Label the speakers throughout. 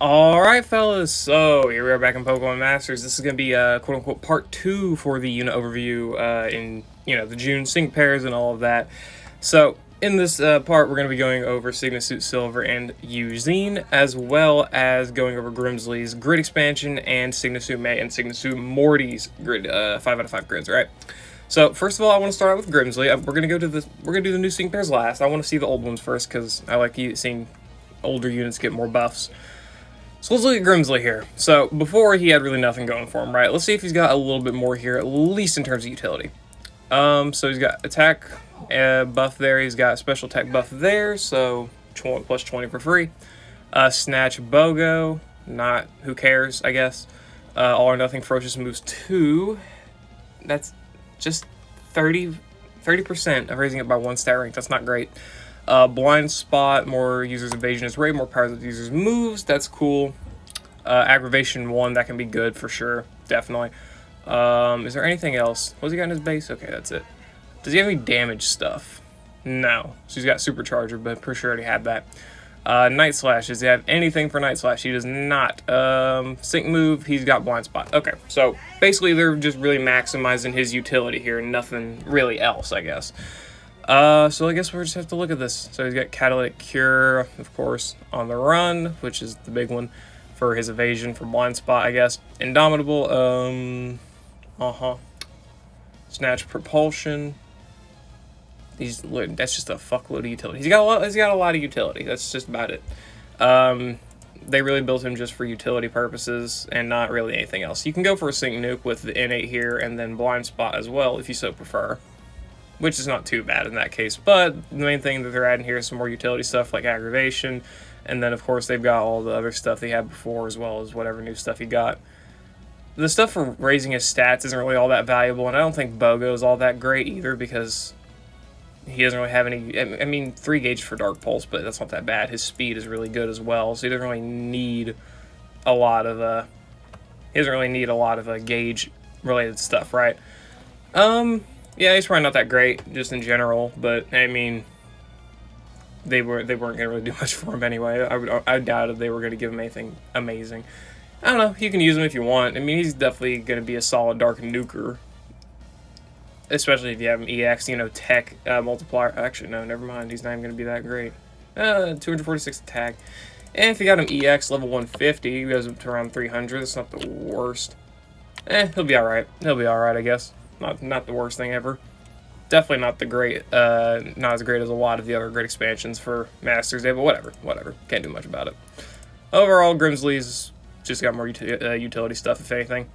Speaker 1: Alright, fellas, so here we are back in Pokemon Masters. This is going to be, quote-unquote, part 2 for the unit overview in, the June sync pairs and all of that. So, in this part, we're going to be going over Sygna Suit Silver and Eusine, as well as going over Grimsley's grid expansion and Sygna Suit May and Sygna Suit Morty's grid, 5 out of 5 grids, right? So, first of all, I want to start out with Grimsley. We're going to do the new sync pairs last. I want to see the old ones first, because I like seeing older units get more buffs. So let's look at Grimsley here. So before he had really nothing going for him, right? Let's see if he's got a little bit more here, at least in terms of utility. So he's got attack buff there. He's got special attack buff there. So plus 20 for free. Snatch BOGO. Not, who cares, I guess. All or nothing ferocious moves 2. That's just 30% of raising it by 1 stat rank. That's not great. Blind Spot, more users' evasion is rate, more powers of users' moves. That's cool. Aggravation 1, that can be good for sure. Definitely. Is there anything else? What's he got in his base? Okay, that's it. Does he have any damage stuff? No. So he's got Supercharger, but pretty sure I already had that. Night Slash. Does he have anything for Night Slash? He does not. Sync move, he's got Blind Spot. Okay, so basically they're just really maximizing his utility here and nothing really else, I guess. So I guess we'll just have to look at this. So he's got Catalytic Cure, of course, on the run, which is the big one for his evasion for Blind Spot, I guess. Indomitable, Snatch Propulsion. That's just a fuckload of utility. He's got a lot of utility. That's just about it. They really built him just for utility purposes and not really anything else. You can go for a Sync Nuke with the Innate here and then Blind Spot as well, if you so prefer. Which is not too bad in that case, but the main thing that they're adding here is some more utility stuff like aggravation, and then of course they've got all the other stuff they had before as well as whatever new stuff he got. The stuff for raising his stats isn't really all that valuable, and I don't think BOGO is all that great either because he doesn't really have any, I mean 3 gauge for Dark Pulse, but that's not that bad. His speed is really good as well, so he doesn't really need a lot of, gauge related stuff, right? Yeah, he's probably not that great, just in general, but, I mean, they weren't going to really do much for him anyway. I doubted they were going to give him anything amazing. I don't know, you can use him if you want. I mean, he's definitely going to be a solid Dark Nuker. Especially if you have him EX, tech multiplier. Actually, no, never mind, he's not even going to be that great. 246 attack. And if you got him EX level 150, he goes up to around 300, that's not the worst. He'll be alright. He'll be alright, I guess. Not the worst thing ever. Definitely not not as great as a lot of the other great expansions for Masters Day, but whatever. Can't do much about it. Overall, Grimsley's just got more utility stuff, if anything.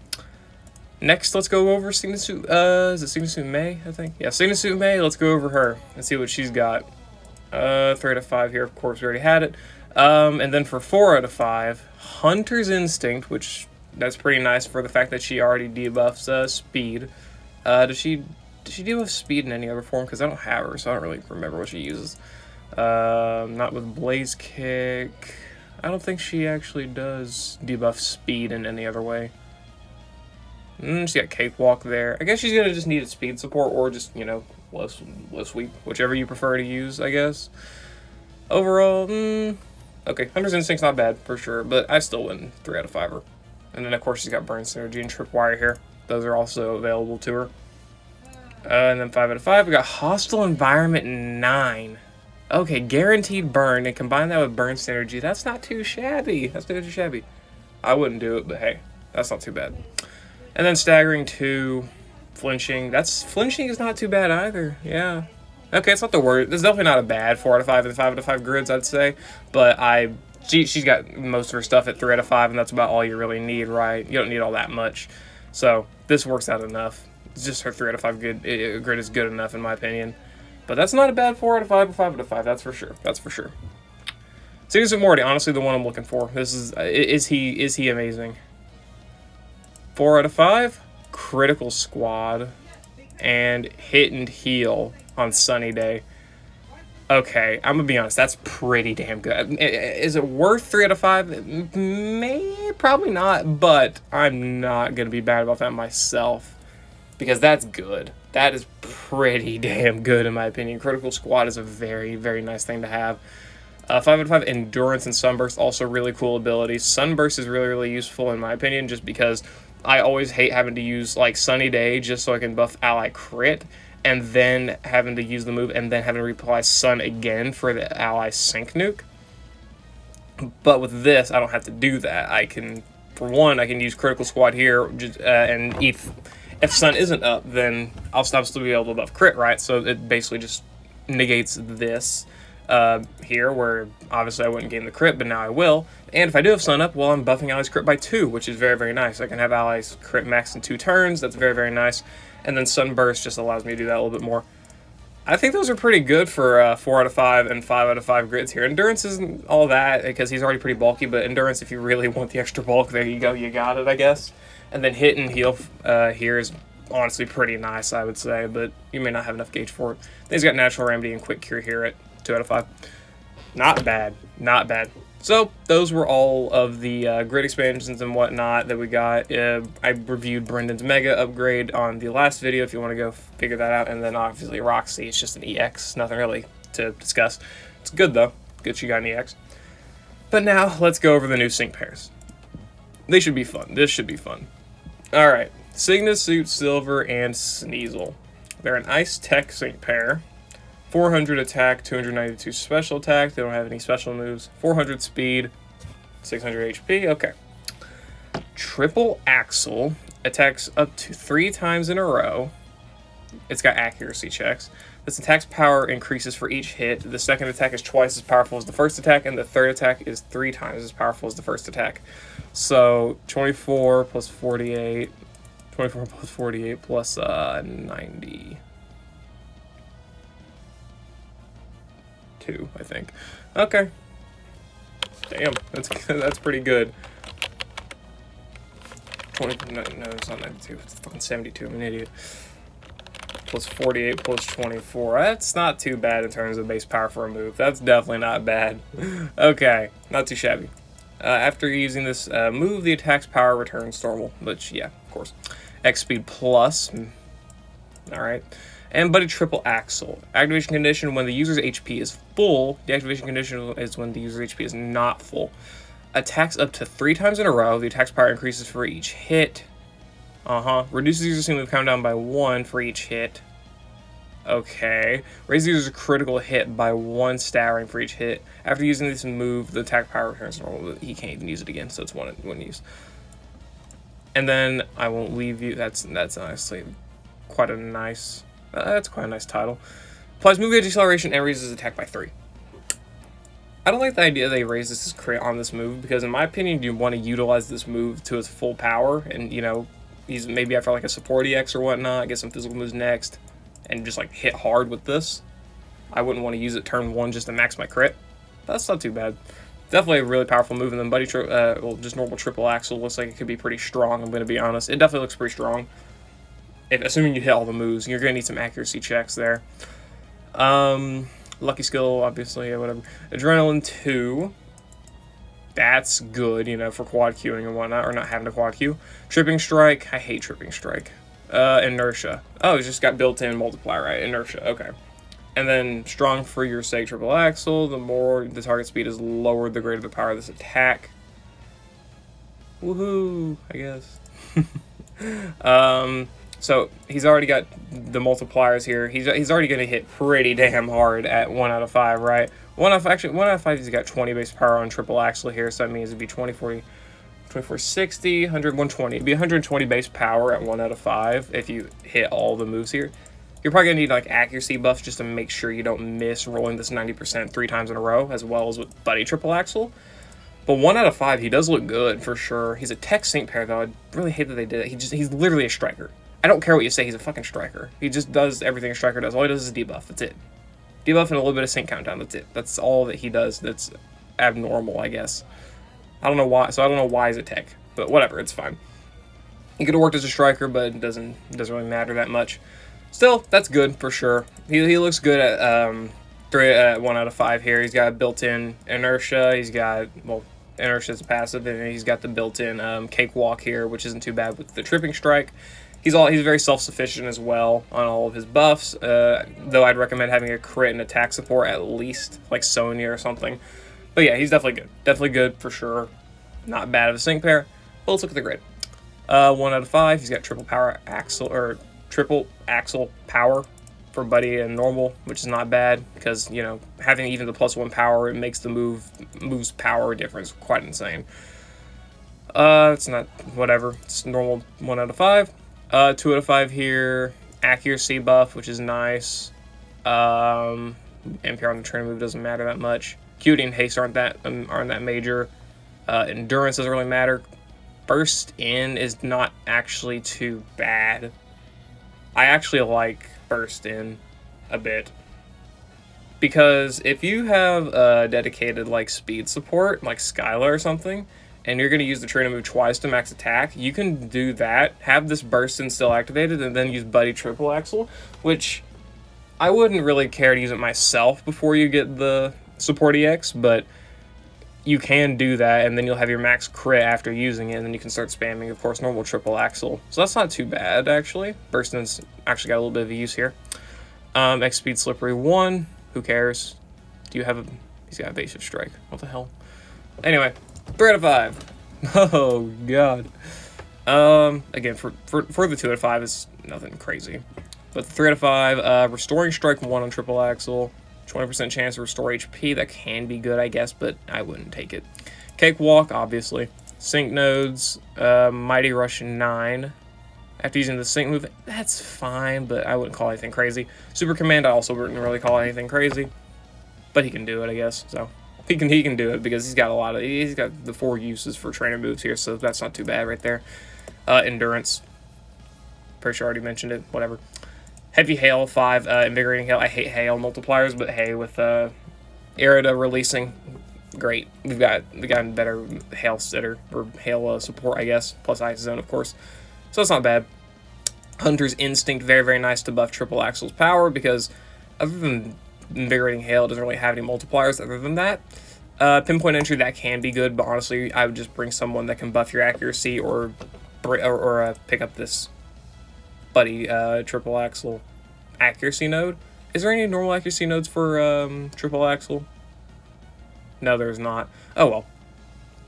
Speaker 1: Next, let's go over Sygna Suit, is it Sygna Suit May, I think? Yeah, Sygna Suit May, let's go over her and see what she's got. 3 out of 5 here, of course, we already had it. And then for 4 out of 5, Hunter's Instinct, which that's pretty nice for the fact that she already debuffs speed. Does she debuff speed in any other form? Because I don't have her, so I don't really remember what she uses. Not with Blaze Kick. I don't think she actually does debuff speed in any other way. She's got Cakewalk there. I guess she's going to just need a speed support or just, low sweep. Whichever you prefer to use, I guess. Overall, okay. Hunter's Instinct's not bad, for sure, but I still win 3 out of 5 her. And then, of course, she's got Burn Synergy and Tripwire here. Those are also available to her. And then 5 out of 5, we got Hostile Environment 9. Okay, Guaranteed Burn, and combine that with Burn Synergy. That's not too shabby. That's not too shabby. I wouldn't do it, but hey, that's not too bad. And then Staggering 2, Flinching. Flinching is not too bad either, yeah. Okay, it's not the worst. It's definitely not a bad 4 out of 5 and 5 out of 5 grids, I'd say. But she's got most of her stuff at 3 out of 5, and that's about all you really need, right? You don't need all that much. So this works out enough. It's just her 3 out of 5 grid is good enough in my opinion. But that's not a bad 4 out of 5 or 5 out of 5. That's for sure. That's for sure. Sygna Suit Morty, honestly, the one I'm looking for. This is he amazing? 4 out of 5, Critical Squad, and Hit and Heal on Sunny Day. Okay, I'm gonna be honest, that's pretty damn good. Is it worth 3 out of 5? Maybe, probably not, but I'm not gonna be bad about that myself. Because that's good. That is pretty damn good in my opinion. Critical Squad is a very, very nice thing to have. 5 out of 5 Endurance and Sunburst, also really cool abilities. Sunburst is really, really useful in my opinion, just because I always hate having to use like Sunny Day just so I can buff ally crit, and then having to use the move and then having to reapply Sun again for the ally sync nuke. But with this, I don't have to do that. I can, for one, I can use Critical Squad here, and if Sun isn't up, then I'll still be able to buff crit, right? So it basically just negates this here, where obviously I wouldn't gain the crit, but now I will. And if I do have Sun up, well, I'm buffing allies crit by 2, which is very, very nice. I can have allies crit max in 2 turns. That's very, very nice. And then Sunburst just allows me to do that a little bit more. I think those are pretty good for 4 out of 5 and 5 out of 5 grids here. Endurance isn't all that, because he's already pretty bulky, but Endurance, if you really want the extra bulk, there you go, you got it, I guess. And then Hit and Heal here is honestly pretty nice, I would say, but you may not have enough gauge for it. Then he's got Natural Remedy and Quick Cure here at 2 out of 5. Not bad, not bad. So those were all of the grid expansions and whatnot that we got. I reviewed Brendan's Mega upgrade on the last video if you want to go figure that out. And then obviously Roxy, it's just an EX, nothing really to discuss. It's good though, good she got an EX. But now let's go over the new sync pairs. They should be fun, this should be fun. Alright, Sygna, Suit, Silver, and Sneasel. They're an Ice Tech sync pair. 400 attack, 292 special attack. They don't have any special moves. 400 speed, 600 HP. Okay. Triple Axle attacks up to 3 times in a row. It's got accuracy checks. This attack's power increases for each hit. The second attack is twice as powerful as the first attack, and the third attack is 3 times as powerful as the first attack. So 24 plus 48, 24 plus 48 plus 90. I think. Okay. Damn, that's pretty good. 20, no, it's not 92. It's fucking 72. I'm an idiot. Plus 48 plus 24. That's not too bad in terms of base power for a move. That's definitely not bad. Okay, not too shabby. After using this move, the attack's power returns normal. Which, yeah, of course. X speed plus. Alright. And Buddy Triple Axle. Activation condition when the user's HP is full. The activation condition is when the user's HP is not full. Attacks up to 3 times in a row. The attack's power increases for each hit. Reduces user's move countdown by 1 for each hit. Okay. Raise the user's critical hit by 1 stat rank for each hit. After using this move, the attack power returns to normal. He can't even use it again, so it's one use. And then I won't leave you. That's honestly quite a nice. That's quite a nice title. Applies move gauge acceleration and raises attack by 3. I don't like the idea they raise this crit on this move, because in my opinion, you want to utilize this move to its full power, and you know, he's maybe after like a support EX or whatnot, get some physical moves next, and just like hit hard with this. I wouldn't want to use it turn 1 just to max my crit. That's not too bad. Definitely a really powerful move, and then Buddy, well, just normal Triple Axle looks like it could be pretty strong, I'm going to be honest. It definitely looks pretty strong. Assuming you hit all the moves, you're going to need some accuracy checks there. Lucky Skill, obviously, whatever. Adrenaline 2. That's good, you know, for quad queuing and whatnot, or not having to quad queue. Tripping Strike. I hate Tripping Strike. Inertia. Oh, it's just got built-in multiplier, right? Inertia, okay. And then Strong for your sake Triple Axle. The more the target speed is lowered, the greater the power of this attack. Woohoo, I guess. So he's already got the multipliers here. He's already going to hit pretty damn hard at 1 out of 5, right? 1 out of 5, he's got 20 base power on Triple Axle here, so that means it'd be 20, 40, 24, 60, 100, 120. It'd be 120 base power at 1 out of 5 if you hit all the moves here. You're probably going to need like accuracy buffs just to make sure you don't miss rolling this 90% 3 times in a row, as well as with Buddy Triple Axle. But 1 out of 5, he does look good for sure. He's a tech sync pair though. I really hate that they did it. He's literally a striker. I don't care what you say, he's a fucking striker. He just does everything a striker does. All he does is debuff, that's it. Debuff and a little bit of sync countdown, that's it. That's all that he does that's abnormal, I guess. I don't know why, so I don't know why he's a tech. But whatever, it's fine. He could have worked as a striker, but it doesn't really matter that much. Still, that's good for sure. He looks good at 1 out of 5 here. He's got built-in inertia, he's got, well, Inertia is a passive, and he's got the built-in Cakewalk here, which isn't too bad with the Tripping Strike. He's very self-sufficient as well on all of his buffs, though I'd recommend having a crit and attack support at least, like Sonya or something. But yeah, he's definitely good. Definitely good for sure. Not bad of a sync pair. But let's look at the grid. 1 out of 5. He's got triple axle power for Buddy and normal, which is not bad because, you know, having even the +1 power, it makes the move's power difference quite insane. It's not whatever. It's normal 1 out of 5. 2 out of 5 here. Accuracy buff, which is nice. NPR on the trainer move doesn't matter that much. Cutie and haste aren't that major. Endurance doesn't really matter. Burst in is not actually too bad. I actually like burst in a bit, because if you have a dedicated like speed support like Skyla or something, and you're going to use the trainer move twice to max attack, you can do that, have this burst in still activated, and then use Buddy triple axle, which I wouldn't really care to use it myself before you get the support EX, but you can do that, and then you'll have your max crit after using it, and then you can start spamming, of course, normal triple axle. So that's not too bad, actually. Burstin's actually got a little bit of use here. X speed slippery 1. Who cares? Do you have a... He's got evasive strike. What the hell? Anyway, 3 out of 5. Oh, God. Again, for the 2 out of 5, it's nothing crazy. But 3 out of 5, restoring strike 1 on triple axle. 20% chance to restore HP. That can be good, I guess, but I wouldn't take it. Cakewalk, obviously. Sync nodes, Mighty Rush 9. After using the sync move, that's fine, but I wouldn't call anything crazy. Super Command, I also wouldn't really call anything crazy, but he can do it, I guess. So he can do it because he's got the 4 uses for trainer moves here, so that's not too bad right there. Endurance, pretty sure I already mentioned it. Whatever. Heavy Hail 5, Invigorating Hail. I hate Hail multipliers, but hey, with Irida releasing, great. We've gotten better Hail sitter, or Hail support, I guess, plus Ice Zone, of course. So that's not bad. Hunter's Instinct, very, very nice to buff triple axle's power, because other than Invigorating Hail, it doesn't really have any multipliers other than that. Pinpoint Entry, that can be good, but honestly, I would just bring someone that can buff your accuracy, or pick up this Buddy triple axle accuracy node. Is there any normal accuracy nodes for triple axle? No, there's not. Oh well.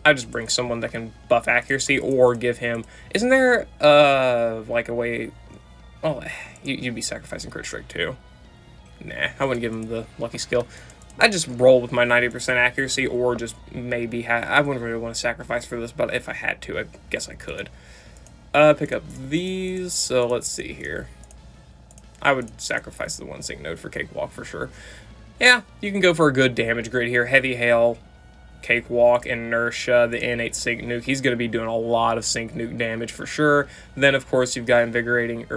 Speaker 1: I just bring someone that can buff accuracy, or give him... Isn't there like a way... Oh, you'd be sacrificing crit strike too. Nah, I wouldn't give him the lucky skill. I'd just roll with my 90% accuracy, or just maybe I wouldn't really want to sacrifice for this, but if I had to, I guess I could. Pick up these, so let's see here. I would sacrifice the 1 sync node for Cakewalk for sure. Yeah, you can go for a good damage grid here. Heavy Hail, Cakewalk, Inertia, the innate sync nuke. He's going to be doing a lot of sync nuke damage for sure. Then, of course, you've got Invigorating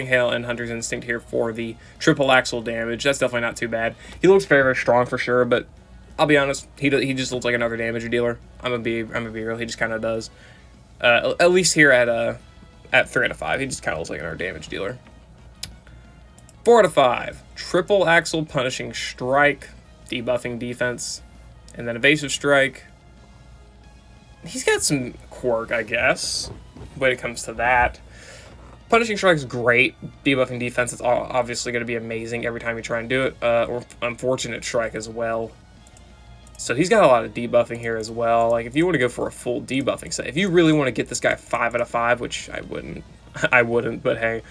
Speaker 1: Hail and Hunter's Instinct here for the triple axle damage. That's definitely not too bad. He looks very, very strong for sure, but I'll be honest, he just looks like another damage dealer. I'm gonna be real. He just kind of does. At least here at 3 out of 5, he just kind of looks like another damage dealer. 4 out of 5, triple axle punishing strike, debuffing defense, and then evasive strike. He's got some quirk, I guess, when it comes to that. Punishing strike is great. Debuffing defense is obviously going to be amazing every time you try and do it. Or unfortunate strike as well. So he's got a lot of debuffing here as well. Like, if you want to go for a full debuffing set, if you really want to get this guy 5 out of 5, which I wouldn't, but hey,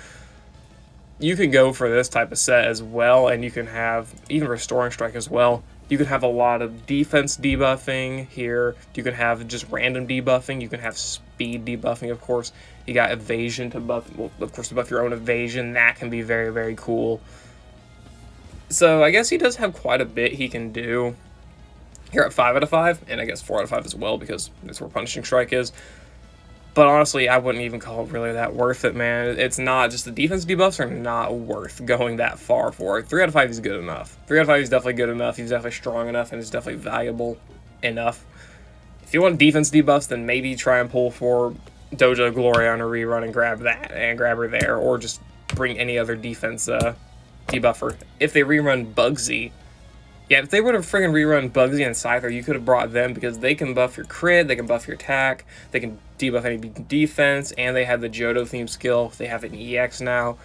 Speaker 1: you can go for this type of set as well, and you can have even restoring strike as well. You can have a lot of defense debuffing here. You can have just random debuffing. You can have speed debuffing, of course. You got evasion to buff, well, of course, to buff your own evasion. That can be very, very cool. So I guess he does have quite a bit he can do here at 5 out of 5, and I guess 4 out of 5 as well, because that's where punishing strike is. But honestly, I wouldn't even call it really that worth it, man. It's not, just the defense debuffs are not worth going that far for. 3 out of 5 is good enough. 3 out of 5 is definitely good enough. He's definitely strong enough, and it's definitely valuable enough. If you want defense debuffs, then maybe try and pull for Doja Gloria on a rerun and grab that, and grab her there, or just bring any other defense debuffer. If they rerun Bugsy, Yeah, if they would have friggin' rerun Bugsy and Scyther, you could have brought them because they can buff your crit, they can buff your attack, they can debuff any defense, and they have the Johto theme skill. They have an EX now.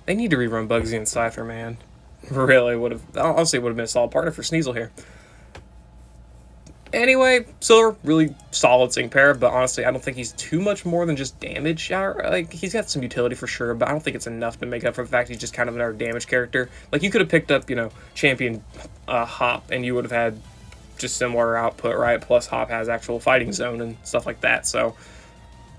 Speaker 1: They need to rerun Bugsy and Scyther, man. Really would have, honestly, would have been a solid partner for Sneasel here. Anyway, Silver, really solid sync pair, but honestly, I don't think he's too much more than just damage. Like, he's got some utility for sure, but I don't think it's enough to make up for the fact he's just kind of another damage character. Like, you could have picked up, you know, Champion Hop, and you would have had just similar output, right? Plus, Hop has actual fighting zone and stuff like that, so,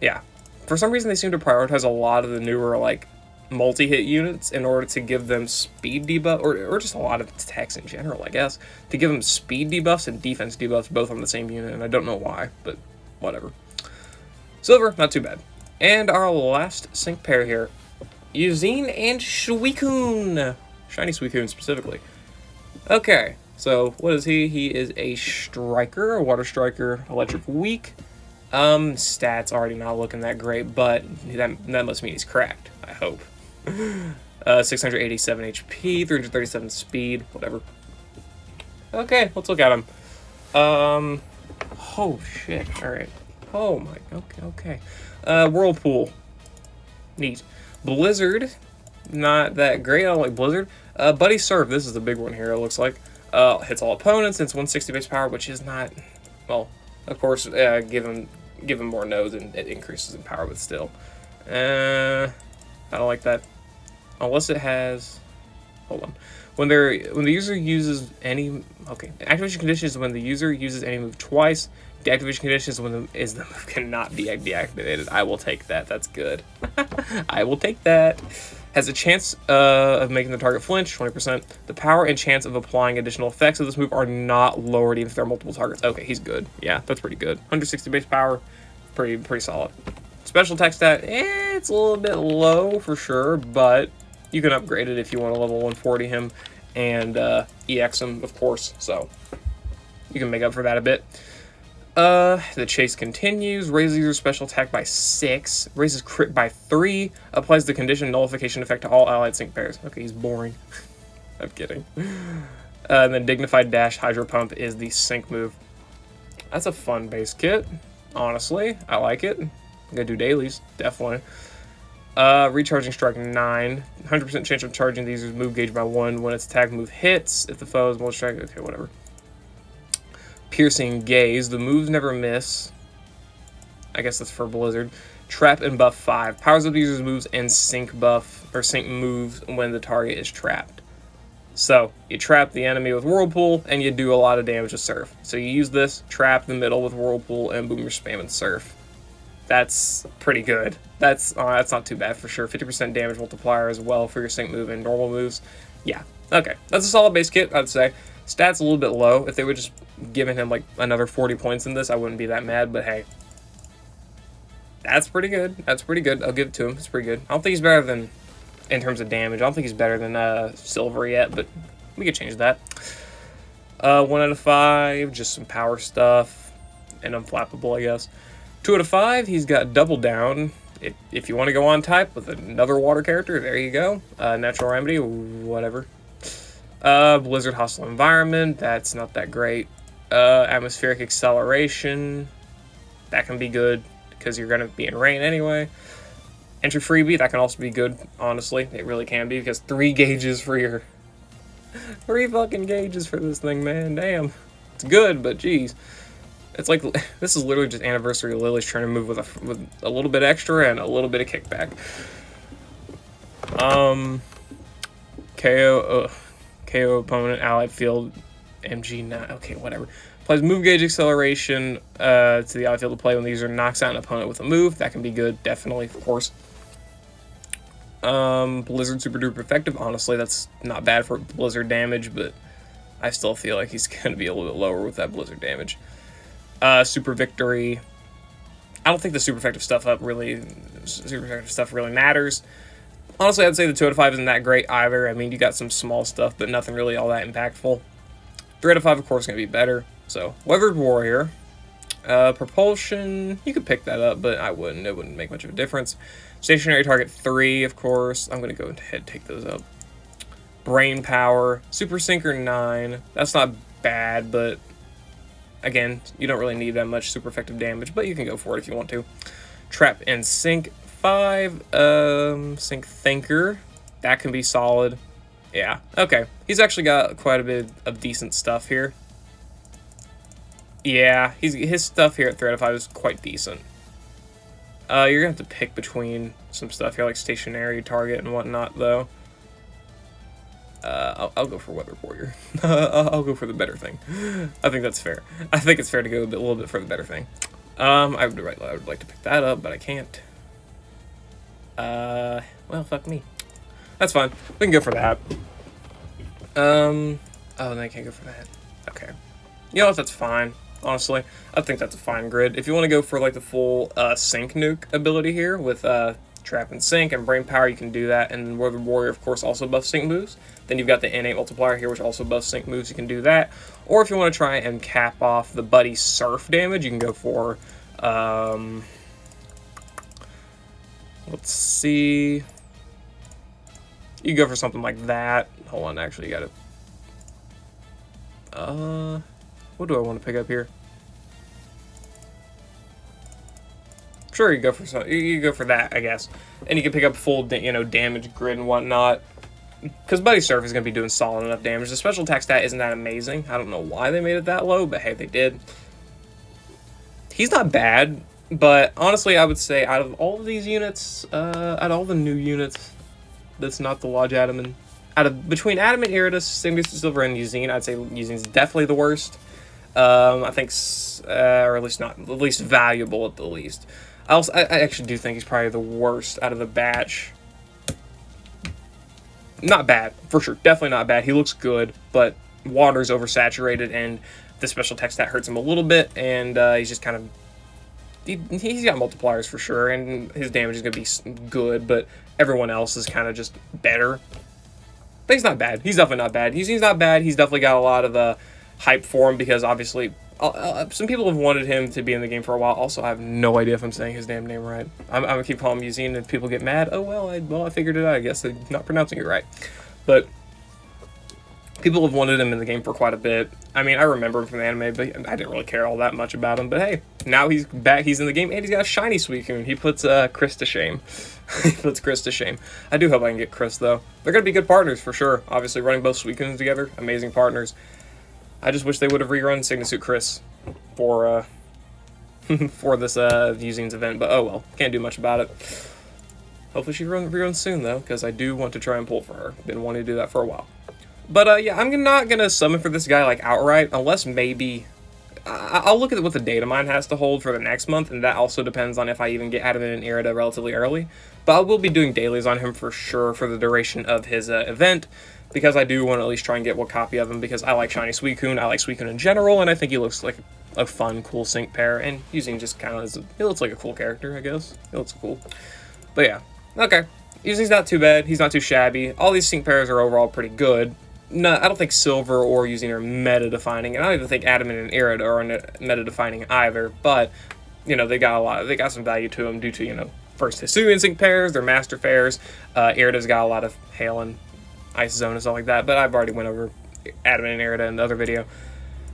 Speaker 1: yeah. For some reason, they seem to prioritize a lot of the newer, like, multi-hit units in order to give them speed debuff, or just a lot of attacks in general, I guess, to give them speed debuffs and defense debuffs both on the same unit, and I don't know why, but whatever. Silver, not too bad. And our last sync pair here, Eusine and Suicune. Shiny Suicune specifically. Okay, so what is he? He is a striker, a water striker, electric weak. Stats already not looking that great, but that must mean he's cracked, I hope. 687 HP, 337 speed, whatever. Okay, let's look at him. Oh shit, alright. Oh my, okay. Whirlpool. Neat. Blizzard, not that great, I don't like Blizzard. Buddy Surf, this is the big one here, it looks like. Hits all opponents, it's 160 base power, which is not, well, of course, give him more nodes and it increases in power, but still. I don't like that. Unless it has, hold on. When the user uses any, okay, activation condition is when the user uses any move twice. Deactivation condition is when the move cannot be deactivated. I will take that. That's good. I will take that. Has a chance of making the target flinch, 20%. The power and chance of applying additional effects of this move are not lowered even if there are multiple targets. Okay, he's good. Yeah, that's pretty good. 160 base power, pretty solid. Special attack stat, it's a little bit low for sure, but you can upgrade it if you want to level 140 him and EX him, of course, so you can make up for that a bit. The chase continues, raises user special attack by 6, raises crit by 3, applies the condition nullification effect to all allied sync pairs. Okay, he's boring. I'm kidding. And then Dignified Dash Hydro Pump is the sync move. That's a fun base kit, honestly. I like it. I'm gonna do dailies, definitely. Recharging Strike 9. 100% chance of charging the user's move gauge by 1 when its attack move hits. If the foe is multi-strike, okay, whatever. Piercing Gaze. The moves never miss. I guess that's for Blizzard. Trap and Buff 5. Powers up the user's moves and sync buff, or sync moves when the target is trapped. So, you trap the enemy with Whirlpool, and you do a lot of damage with Surf. So you use this, trap the middle with Whirlpool, and boom, you're spamming Surf. That's pretty good. That's not too bad for sure. 50% damage multiplier as well for your sync move and normal moves. Yeah, okay. That's a solid base kit, I'd say. Stats a little bit low. If they would just given him like another 40 points in this, I wouldn't be that mad, but hey. That's pretty good. That's pretty good. I'll give it to him. It's pretty good. I don't think he's better than, in terms of damage, I don't think he's better than Silver yet, but we could change that. 1 out of 5, just some power stuff, and unflappable, I guess. 2 out of 5, he's got Double Down. If you want to go on type with another water character, there you go. Natural Remedy, whatever. Blizzard Hostile Environment, that's not that great. Atmospheric Acceleration, that can be good because you're going to be in rain anyway. Entry Freebie, that can also be good, honestly. It really can be because 3 gauges for your... 3 fucking gauges for this thing, man. Damn. It's good, but geez. It's like, this is literally just Anniversary Lily's trying to move with a little bit extra and a little bit of kickback. KO opponent, allied field, MG9, okay, whatever. Applies move gauge acceleration to the allied field to play when the user knocks out an opponent with a move. That can be good, definitely, of course. Blizzard super duper effective. Honestly, that's not bad for Blizzard damage, but I still feel like he's going to be a little bit lower with that Blizzard damage. Super Victory. I don't think the super effective stuff really matters. Honestly, I'd say the 2 out of 5 isn't that great either. I mean, you got some small stuff, but nothing really all that impactful. 3 out of 5, of course, going to be better. So, Weathered Warrior. Propulsion, you could pick that up, but I wouldn't. It wouldn't make much of a difference. Stationary Target 3, of course. I'm going to go ahead and take those up. Brain Power, Super Sinker 9. That's not bad, but again, you don't really need that much super effective damage, but you can go for it if you want to. Trap and Sink 5, Sink Thinker. That can be solid. Yeah, okay. He's actually got quite a bit of decent stuff here. Yeah, his stuff here at 3 out of 5 is quite decent. You're gonna have to pick between some stuff here, like Stationary Target and whatnot, though. I'll go for Weather Warrior. I'll go for the better thing. I think that's fair. I think it's fair to go a little bit for the better thing. I would like to pick that up, but I can't. Well, fuck me. That's fine. We can go for that. Oh, no, I can't go for that. Okay. You know what? That's fine. Honestly, I think that's a fine grid. If you want to go for like the full Sink Nuke ability here with Trap and Sink and Brain Power, you can do that. And Weather Warrior, of course, also buffs Sink moves. Then you've got the Innate Multiplier here, which also buffs Sink moves. You can do that. Or if you want to try and cap off the Buddy Surf damage, you can go for, let's see. You can go for something like that. Hold on, actually, you gotta, what do I want to pick up here? Sure, you go for some. You go for that, I guess, and you can pick up full, damage grid and whatnot. Because Buddy Surf is going to be doing solid enough damage. The special attack stat isn't that amazing. I don't know why they made it that low, but hey, they did. He's not bad, but honestly, I would say out of all of these units, out of all the new units, that's not the Lodge Adamant. Between Adamant, Iridas, Sygna, Silver, and Eusine, I'd say Eusine's definitely the worst. I think, or at least valuable at the least. I actually do think he's probably the worst out of the batch. Not bad, for sure. Definitely not bad. He looks good, but water's oversaturated, and the special attack stat hurts him a little bit, and he's just kind of... He's got multipliers for sure, and his damage is going to be good, but everyone else is kind of just better. But he's not bad. He's definitely not bad. He's not bad. He's definitely got a lot of hype for him, because obviously... some people have wanted him to be in the game for a while. Also, I have no idea if I'm saying his damn name right. I'm going to keep calling him Eusine, and if people get mad, oh, well, I figured it out. I guess they're not pronouncing it right. But people have wanted him in the game for quite a bit. I mean, I remember him from the anime, but I didn't really care all that much about him. But hey, now he's back. He's in the game, and he's got a shiny Suicune. He puts Chris to shame. He puts Chris to shame. I do hope I can get Chris, though. They're going to be good partners, for sure. Obviously, running both Suicunes together, amazing partners. I just wish they would have rerun Sygna Suit Chris for for this Eusine's event, but oh well, can't do much about it. Hopefully she reruns soon though, because I do want to try and pull for her. Been wanting to do that for a while. But yeah, I'm not gonna summon for this guy like outright, unless maybe I'll look at what the data mine has to hold for the next month, and that also depends on if I even get Adamant and Irida relatively early. But I will be doing dailies on him for sure for the duration of his event, because I do want to at least try and get one copy of him, because I like Shiny Suicune, I like Suicune in general, and I think he looks like a fun, cool sync pair, and Eusine just kind of he looks like a cool character, I guess. He looks cool. But yeah, okay. Eusine's not too bad, he's not too shabby. All these sync pairs are overall pretty good. No, I don't think Silver or Eusine are meta-defining, and I don't even think Adamant and Irida are meta-defining either, but, they got some value to them due to, first Hisuian sync pairs, their master pairs. Irida's got a lot of Hail and Ice Zone and stuff like that, but I've already went over Adamant and Irida in the other video.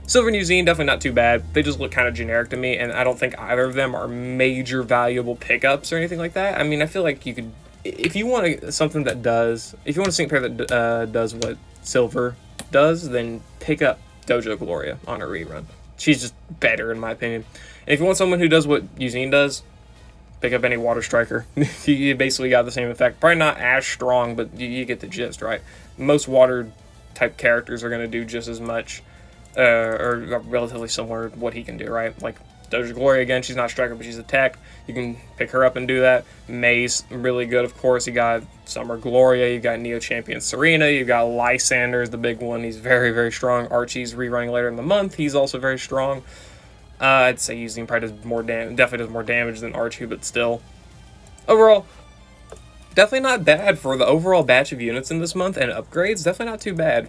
Speaker 1: Silver and Eusine, definitely not too bad. They just look kind of generic to me, and I don't think either of them are major valuable pickups or anything like that. I mean, I feel like you could, if you want if you want a sync pair that does what Silver does, then pick up Dojo Gloria on a rerun. She's just better, in my opinion. And if you want someone who does what Eusine does, pick up any Water Striker. You basically got the same effect. Probably not as strong, but you get the gist, right? Most water-type characters are going to do just as much, or relatively similar to what he can do, right? Like Doja Gloria, again, she's not Striker, but she's a tech. You can pick her up and do that. May's really good, of course. You got Summer Gloria, you got Neo Champion Serena, you got Lysander is the big one. He's very, very strong. Archie's rerunning later in the month. He's also very strong. I'd say Eusine probably does definitely does more damage than Archie, but still. Overall, definitely not bad for the overall batch of units in this month, and upgrades, definitely not too bad.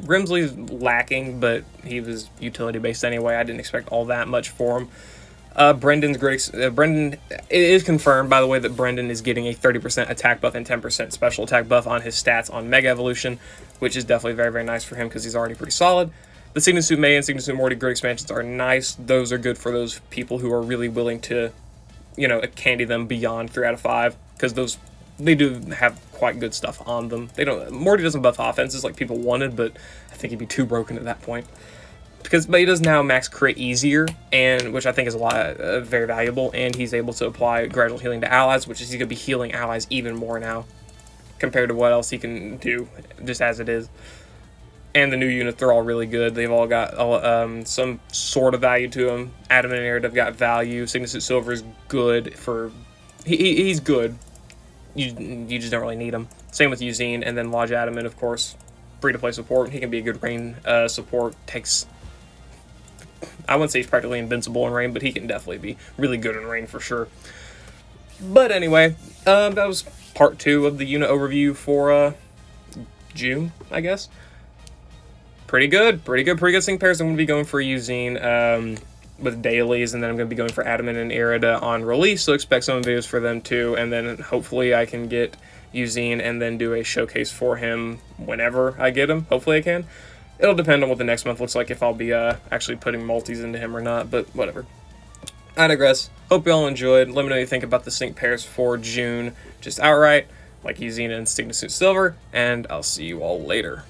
Speaker 1: Grimsley's lacking, but he was utility-based anyway. I didn't expect all that much for him. Brendan's great. Brendan, it is confirmed, by the way, that Brendan is getting a 30% attack buff and 10% special attack buff on his stats on Mega Evolution, which is definitely very, very nice for him because he's already pretty solid. The Sygna Suit May and Sygna Suit Morty great expansions are nice. Those are good for those people who are really willing to, candy them beyond 3 out of 5, because they do have quite good stuff on them. Morty doesn't buff offenses like people wanted, but I think he'd be too broken at that point. But he does now max crit easier, and which I think is a lot very valuable, and he's able to apply gradual healing to allies, which is he's going to be healing allies even more now compared to what else he can do just as it is. And the new units, they're all really good. They've all got some sort of value to them. Adam and Arid have got value. Sygna Suit Silver is good for... He's good. You just don't really need him. Same with Eusine, and then Lodge Adamant, of course. Free-to-play support. He can be a good rain support. Takes... I wouldn't say he's practically invincible in rain, but he can definitely be really good in rain for sure. But anyway, that was part 2 of the unit overview for June, I guess. Pretty good sync pairs. I'm going to be going for Eusine with dailies, and then I'm going to be going for Adamant and Irida on release, so expect some videos for them too, and then hopefully I can get Eusine and then do a showcase for him whenever I get him. Hopefully I can. It'll depend on what the next month looks like, if I'll be actually putting multis into him or not, but whatever. I digress. Hope you all enjoyed. Let me know what you think about the sync pairs for June, just outright, like Eusine and Sygna Suit Silver, and I'll see you all later.